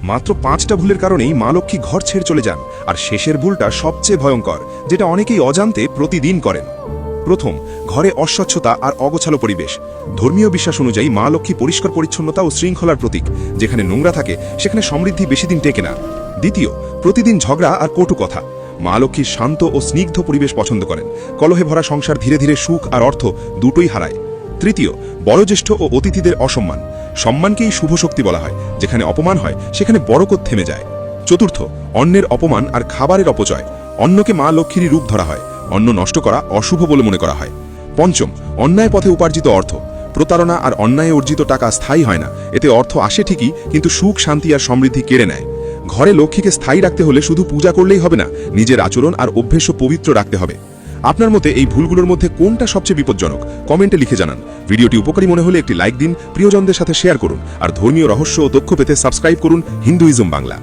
মাত্র 5টা ভুলের কারণেই মা লক্ষ্মী ঘর ছেড়ে চলে যান, আর শেষের ভুলটা সবচেয়ে ভয়ঙ্কর, যেটা অনেকেই অজান্তে প্রতিদিন করেন। প্রথম, ঘরে অস্বচ্ছতা আর অগোছালো পরিবেশ। ধর্মীয় বিশ্বাস অনুযায়ী মা লক্ষ্মী পরিষ্কার পরিচ্ছন্নতা ও শৃঙ্খলার প্রতীক। যেখানে নোংরা থাকে সেখানে সমৃদ্ধি বেশি দিন টেকে না। দ্বিতীয়, প্রতিদিন ঝগড়া আর কটু কথা। মা লক্ষ্মী শান্ত ও স্নিগ্ধ পরিবেশ পছন্দ করেন। কলহে ভরা সংসার ধীরে ধীরে সুখ আর অর্থ দুটোই হারায়। তৃতীয়, বয়োজ্যেষ্ঠ ও অতিথিদের অসম্মান। সম্মানকেই শুভ শক্তি বলা হয়। যেখানে অপমান হয় সেখানে বরকত থেমে যায়। চতুর্থ, অন্যের অপমান আর খাবারের অপচয়। অন্নকে মা লক্ষ্মীরই রূপ ধরা হয়। অন্ন নষ্ট করা অশুভ বলে মনে করা হয়। পঞ্চম, অন্যায় পথে উপার্জিত অর্থ। প্রতারণা আর অন্যায়ে অর্জিত টাকা স্থায়ী হয় না। এতে অর্থ আসে ঠিকই, কিন্তু সুখ, শান্তি আর সমৃদ্ধি কেড়ে নেয়। ঘরে লক্ষ্মীকে স্থায়ী রাখতে হলে শুধু পূজা করলেই হবে না, নিজের আচরণ আর অভ্যেসও পবিত্র রাখতে হবে। আপনার মতে এই ভুলগুলোর মধ্যে কোনটা সবচেয়ে বিপজ্জনক? কমেন্টে লিখে জানান। ভিডিওটি উপকারী মনে হলে একটি লাইক দিন, প্রিয়জনদের সাথে শেয়ার করুন, আর ধর্মীয় রহস্য ও তথ্য পেতে সাবস্ক্রাইব করুন হিন্দুইজম বাংলা।